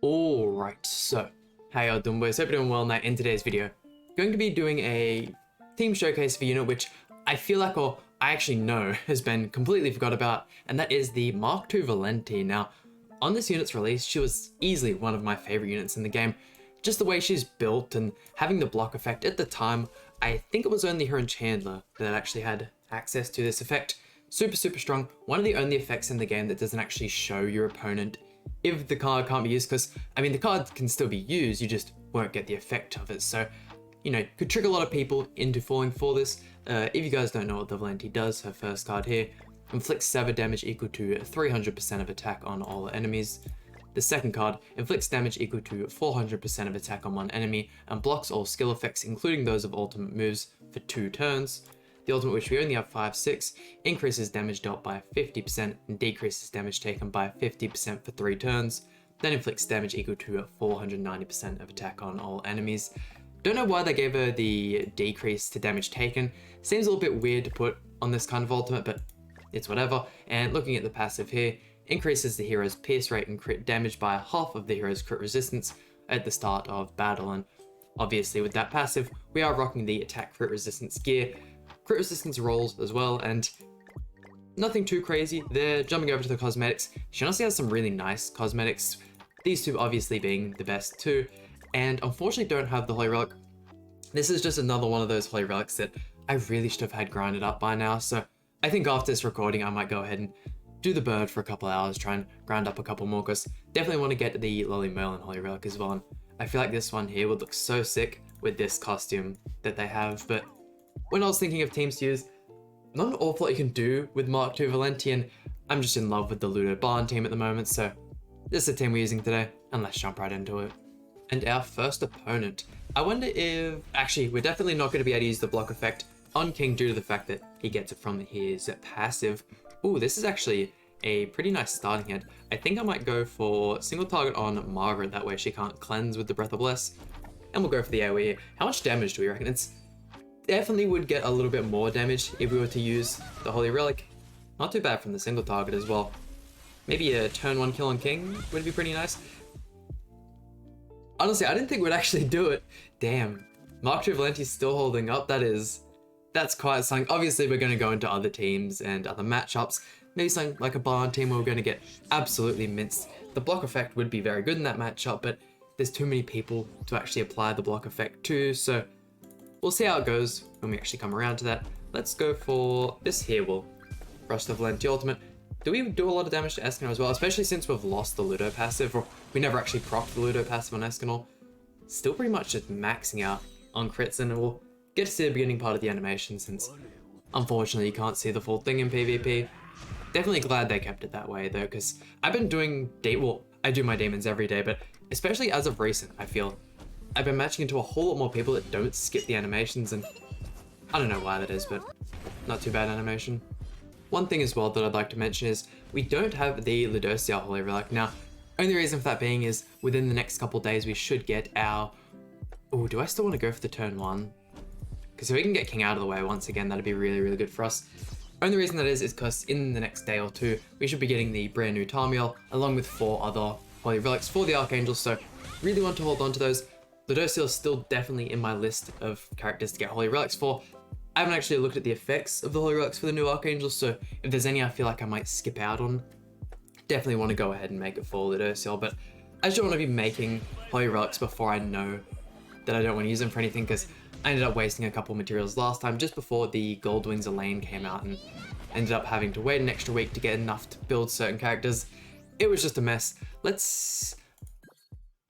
Alright, so how y'all doing, boys? Hope you're doing well. Now in today's video, going to be doing a team showcase for a unit which I feel like, or I actually know, has been completely forgot about, and that is the Mark II Valenti. Now, on this unit's release, she was easily one of my favorite units in the game. Just the way she's built and having the block effect. At the time, I think it was only her and Chandler that actually had access to this effect. Super strong. One of the only effects in the game that doesn't actually show your opponent if the card can't be used, because I mean the card can still be used, you just won't get the effect of it. So, you know, could trick a lot of people into falling for this. If you guys don't know what the Valenti does, her first card here inflicts sever damage equal to 300% of attack on all enemies. The second card inflicts damage equal to 400% of attack on one enemy and blocks all skill effects, including those of ultimate moves, for 2 turns. The ultimate, which we only have 5/6, increases damage dealt by 50% and decreases damage taken by 50% for 3 turns, then inflicts damage equal to 490% of attack on all enemies. Don't know why they gave her the decrease to damage taken. Seems a little bit weird to put on this kind of ultimate, but it's whatever. And looking at the passive here, increases the hero's pierce rate and crit damage by half of the hero's crit resistance at the start of battle. And obviously with that passive, we are rocking the attack crit resistance gear. Crit resistance rolls as well, and nothing too crazy there. Jumping over to the cosmetics, she honestly has some really nice cosmetics, these two obviously being the best too, and unfortunately don't have the Holy Relic. This is just another one of those Holy Relics that I really should have had grinded up by now, so I think after this recording I might go ahead and do the bird for a couple hours, try and grind up a couple more, because definitely want to get the Lily Merlin Holy Relic as well, and I feel like this one here would look so sick with this costume that they have. But when I was thinking of teams to use, not an awful lot you can do with Mark II Valenti, and I'm just in love with the Ludo Barn team at the moment, so this is the team we're using today, and let's jump right into it. And our first opponent, I wonder if, actually we're definitely not going to be able to use the block effect on King due to the fact that he gets it from his passive. Ooh, this is actually a pretty nice starting hand. I think I might go for single target on Margaret, that way she can't cleanse with the Breath of Bless, and we'll go for the AoE here. How much damage do we reckon? It's definitely would get a little bit more damage if we were to use the Holy Relic. Not too bad from the single target as well. Maybe a turn 1 kill on King would be pretty nice. Honestly, I didn't think we'd actually do it. Damn, Mark II Valenti's still holding up. That's quite something. Obviously, we're going to go into other teams and other matchups. Maybe something like a Barn team where we're going to get absolutely minced. The block effect would be very good in that matchup, but there's too many people to actually apply the block effect to, so we'll see how it goes when we actually come around to that. Let's go for this here. We'll rush the Valenti ultimate. Do we do a lot of damage to Escanor as well? Especially since we've lost the Ludo passive, or we never actually procced the Ludo passive on Escanor. Still pretty much just maxing out on crits, and we'll get to see the beginning part of the animation since unfortunately you can't see the full thing in PvP. Definitely glad they kept it that way though, because I've been doing, well, I do my demons every day, but especially as of recent, I feel I've been matching into a whole lot more people that don't skip the animations, and I don't know why that is, but not too bad animation. One thing as well that I'd like to mention is we don't have the Ludociel Holy Relic. Now, only reason for that being is within the next couple days we should get our... Oh, do I still want to go for the turn 1? Because if we can get King out of the way once again, that'd be really good for us. Only reason that is because in the next day or two, we should be getting the brand new Tarmiel, along with 4 other Holy Relics for the Archangels, so really want to hold on to those. Ludociel is still definitely in my list of characters to get Holy Relics for. I haven't actually looked at the effects of the Holy Relics for the new Archangels, so if there's any I feel like I might skip out on, definitely want to go ahead and make it for Ludociel, but I just don't want to be making Holy Relics before I know that I don't want to use them for anything, because I ended up wasting a couple materials last time just before the Goldwings Elaine came out, and ended up having to wait an extra week to get enough to build certain characters. It was just a mess.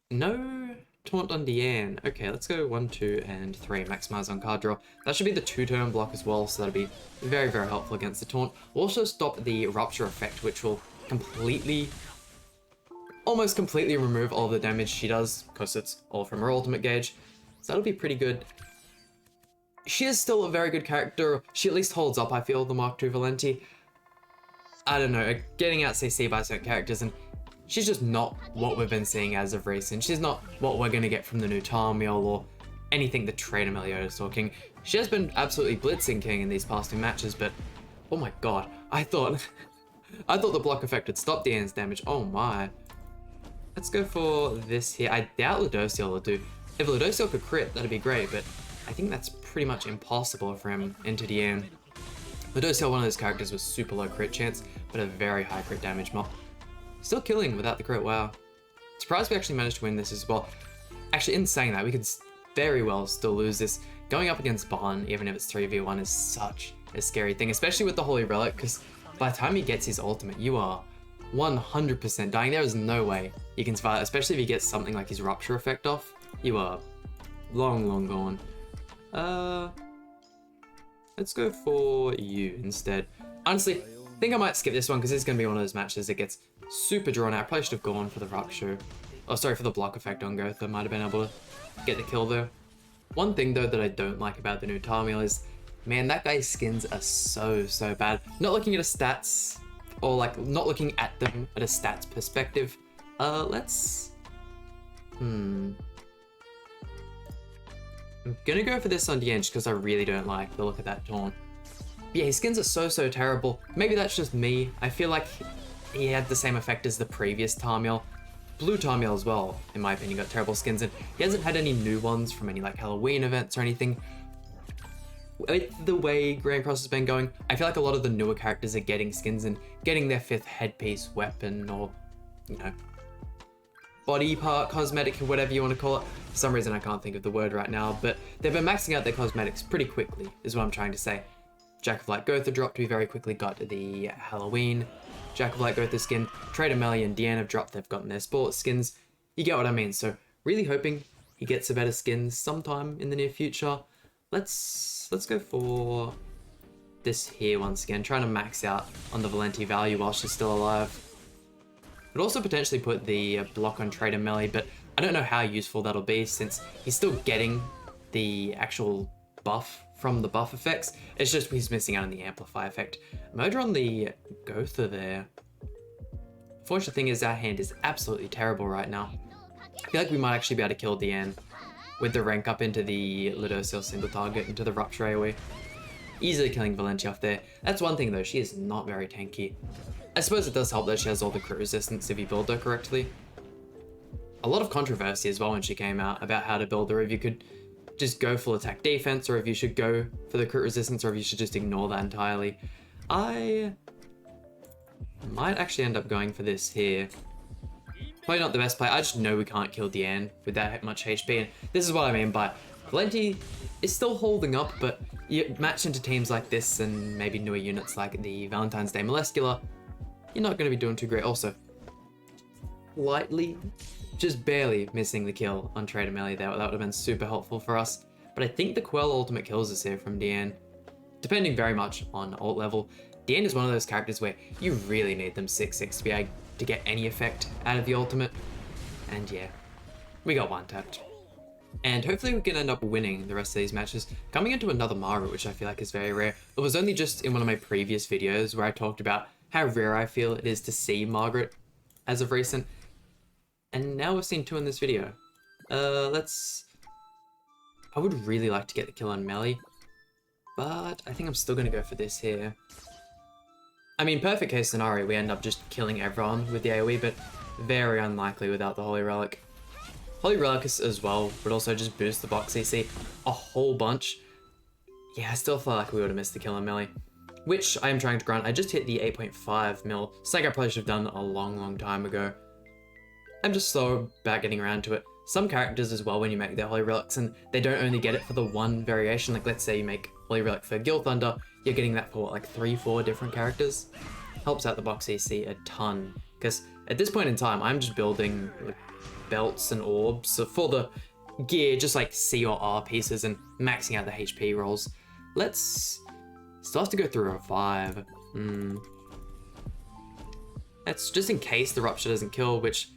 No taunt on Deanne. Okay, let's go 1, 2, and 3. Maximize on card draw. That should be the 2-turn block as well, so that'll be very helpful against the taunt. We'll also stop the rupture effect, which will almost completely remove all the damage she does, because it's all from her ultimate gauge. So that'll be pretty good. She is still a very good character. She at least holds up, I feel, the Mark II Valenti. I don't know, getting out CC by certain characters, and she's just not what we've been seeing as of recent. She's not what we're going to get from the new Tarmiel or anything the Trainer Meliodas or King. She has been absolutely blitzing King in these past 2 matches, but oh my god, I thought the block effect would stop Deanne's damage. Oh my. Let's go for this here. I doubt Ludociel will do. If Ludociel could crit, that'd be great, but I think that's pretty much impossible for him into the end. Ludociel, one of those characters with super low crit chance, but a very high crit damage mod. Still killing without the crit, wow. Surprised we actually managed to win this as well. Actually, in saying that, we could very well still lose this. Going up against Barn, even if it's 3v1, is such a scary thing, especially with the Holy Relic, because by the time he gets his ultimate, you are 100% dying. There is no way you can survive, especially if he gets something like his Rupture effect off. You are long, long gone. Let's go for you instead. Honestly, I think I might skip this one because this is going to be one of those matches that gets super drawn out. I probably should have gone for the Rupture. Oh, sorry, for the block effect on Gotha. Might have been able to get the kill though. One thing though that I don't like about the new Tarmiel is, man, that guy's skins are so bad. Not looking at his stats, or like not looking at them at a stats perspective. I'm gonna go for this on the edge because I really don't like the look of that taunt. But yeah, his skins are so terrible. Maybe that's just me. I feel like he had the same effect as the previous Tarmiel. Blue Tarmiel as well, in my opinion, got terrible skins, and he hasn't had any new ones from any like Halloween events or anything. With the way Grand Cross has been going, I feel like a lot of the newer characters are getting skins and getting their 5th headpiece, weapon, or, you know, body part, cosmetic, or whatever you want to call it. For some reason I can't think of the word right now, but they've been maxing out their cosmetics pretty quickly, is what I'm trying to say. Jack of Light Gotha dropped, we very quickly got the Halloween Jack of Light Gotha skin. Trader Melly and Deanne have dropped, they've gotten their sports skins. You get what I mean, so really hoping he gets a better skin sometime in the near future. Let's go for this here once again, trying to max out on the Valenti value while she's still alive. Could also potentially put the block on Trader Melly, but I don't know how useful that'll be since he's still getting the actual buff from the buff effects. It's just he's missing out on the amplify effect. Murder on the Gotha there. Fortunate thing is our hand is absolutely terrible right now. I feel like we might actually be able to kill Deanne with the rank up into the Ludociel single target, into the Rupture AoE. Easily killing Valenti off there. That's one thing though, she is not very tanky. I suppose it does help that she has all the crit resistance if you build her correctly. A lot of controversy as well when she came out about how to build her, if you could just go full attack defense, or if you should go for the crit resistance, or if you should just ignore that entirely. I might actually end up going for this here. Probably not the best play. I just know we can't kill Deanne with that much HP, and this is what I mean by Valenti is still holding up, but you match into teams like this and maybe newer units like the Valentine's Day Molescular, you're not going to be doing too great. Also, lightly, just barely missing the kill on Trader Melly there. That would have been super helpful for us. But I think the Quell ultimate kills us here from Deanne, depending very much on ult level. Deanne is one of those characters where you really need them 6/6 to be able to get any effect out of the ultimate. And yeah, we got one tapped. And hopefully we can end up winning the rest of these matches. Coming into another Margaret, which I feel like is very rare. It was only just in one of my previous videos where I talked about how rare I feel it is to see Margaret as of recent. And now we've seen 2 in this video. I would really like to get the kill on Melly, but I think I'm still gonna go for this here. I mean, perfect case scenario, we end up just killing everyone with the AoE, but very unlikely without the Holy Relic. Holy Relic as well would also just boost the box CC a whole bunch. Yeah, I still feel like we would have missed the kill on Melly, which I am trying to grant. I just hit the 8.5 mil, something I probably should have done a long time ago. I'm just slow about getting around to it. Some characters as well, when you make their Holy Relics, and they don't only get it for the one variation, like let's say you make Holy Relic for Gil Thunder, you're getting that for what, like 3-4 different characters? Helps out the box EC a ton, because at this point in time, I'm just building like, belts and orbs for the gear, just like C or R pieces, and maxing out the HP rolls. Let's still have to go through a Revive. That's just in case the Rupture doesn't kill, which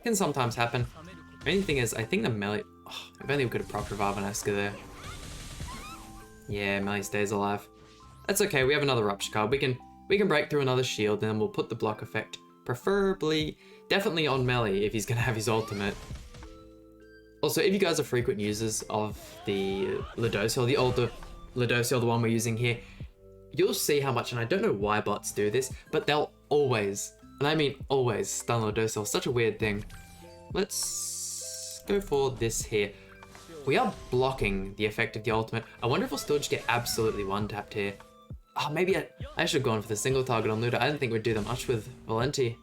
can sometimes happen. The only thing is, I think the Melly... Oh, if only we could have proc Revive on Eska there. Yeah, Melly stays alive. That's okay, we have another Rupture card. We can break through another shield, and then we'll put the block effect, preferably, definitely on Melly if he's gonna have his ultimate. Also, if you guys are frequent users of the Ludociel, the older Ludociel, the one we're using here, you'll see how much, and I don't know why bots do this, but they'll always, and I mean always, stun Ludociel. Such a weird thing. Let's go for this here. We are blocking the effect of the ultimate. I wonder if we'll still just get absolutely one-tapped here. Oh, maybe I should have gone for the single target on Ludo. I didn't think we'd do that much with Valenti.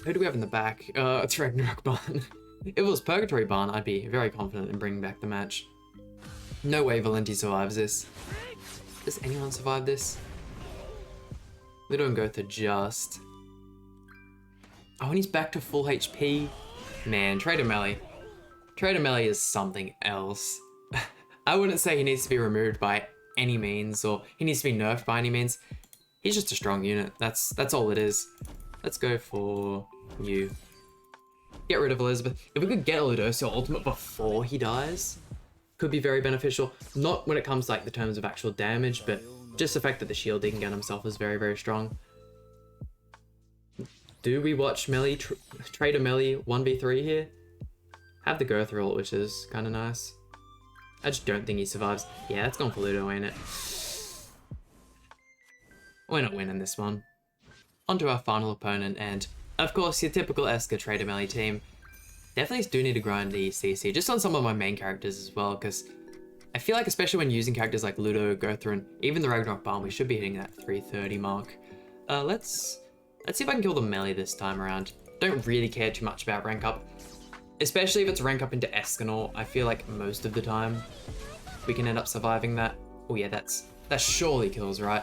Who do we have in the back? It's Ragnarok Barn. If it was Purgatory Barn, I'd be very confident in bringing back the match. No way Valenti survives this. Does anyone survive this? Ludo and Gotha just... Oh, and he's back to full HP. Man, Trader Melee. Trader Melee is something else. I wouldn't say he needs to be removed by any means, or he needs to be nerfed by any means. He's just a strong unit. That's all it is. Let's go for you. Get rid of Elizabeth. If we could get Ludocio ultimate before he dies, could be very beneficial. Not when it comes to like the terms of actual damage, but just the fact that the shield he can get himself is very, very strong. Do we watch Melee, Trader Melee 1v3 here? Have the Gotha ult, which is kind of nice. I just don't think he survives. Yeah, that's gone for Ludo, ain't it? We're not winning this one. On to our final opponent, and of course, your typical Esker Trader Melee team. Definitely do need to grind the CC, just on some of my main characters as well, because I feel like especially when using characters like Ludo, Gotha, and even the Ragnarok Barn, we should be hitting that 330 mark. Let's see if I can kill the melee this time around. Don't really care too much about rank up. Especially if it's rank up into Escanor, I feel like most of the time we can end up surviving that. Oh yeah, that surely kills, right?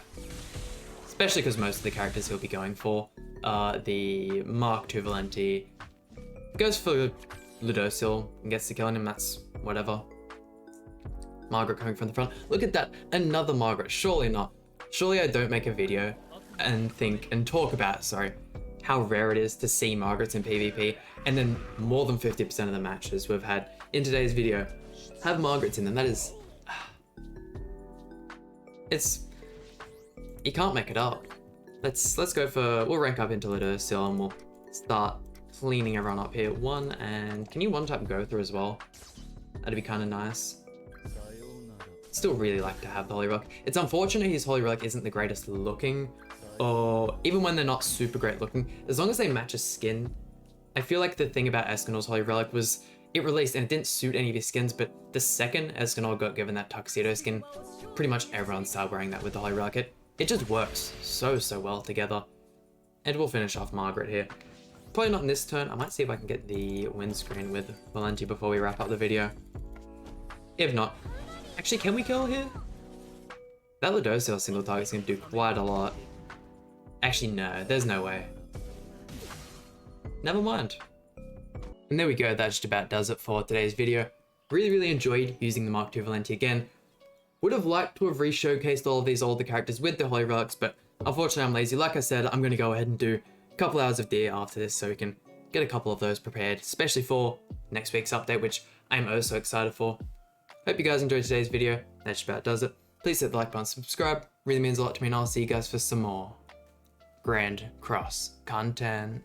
Especially because most of the characters he'll be going for, the Mark II Valenti, goes for Ludocil and gets to killing him, that's whatever. Margaret coming from the front. Look at that, another Margaret, surely not. Surely I don't make a video and talk about, sorry, how rare it is to see Margarets in PvP, and then more than 50% of the matches we've had in today's video have Margarets in them. That is, you can't make it up. Let's go for, we'll rank up into Ludocil and we'll start cleaning everyone up here. One, and can you one-tap Gotha as well? That'd be kind of nice. Still really like to have the Holy Relic. It's unfortunate his Holy Relic isn't the greatest looking, or even when they're not super great looking, as long as they match his skin. I feel like the thing about Escanor's Holy Relic was it released and it didn't suit any of his skins, but the second Escanor got given that tuxedo skin, pretty much everyone started wearing that with the Holy Relic. It just works so well together. And we'll finish off Margaret here. Probably not in this turn. I might see if I can get the windscreen with Valenti before we wrap up the video. If not, actually, can we kill here? That Ludocil single target's gonna do quite a lot. Actually, no, there's no way. Never mind. And there we go, that just about does it for today's video. Really enjoyed using the Mark II Valenti again. Would have liked to have re-showcased all of these older characters with the Holy Relics, but unfortunately I'm lazy. Like I said, I'm gonna go ahead and do a couple hours of DA after this so we can get a couple of those prepared, especially for next week's update, which I'm oh so excited for. Hope you guys enjoyed today's video. That just about does it. Please hit the like button, subscribe. Really means a lot to me, and I'll see you guys for some more Grand Cross content.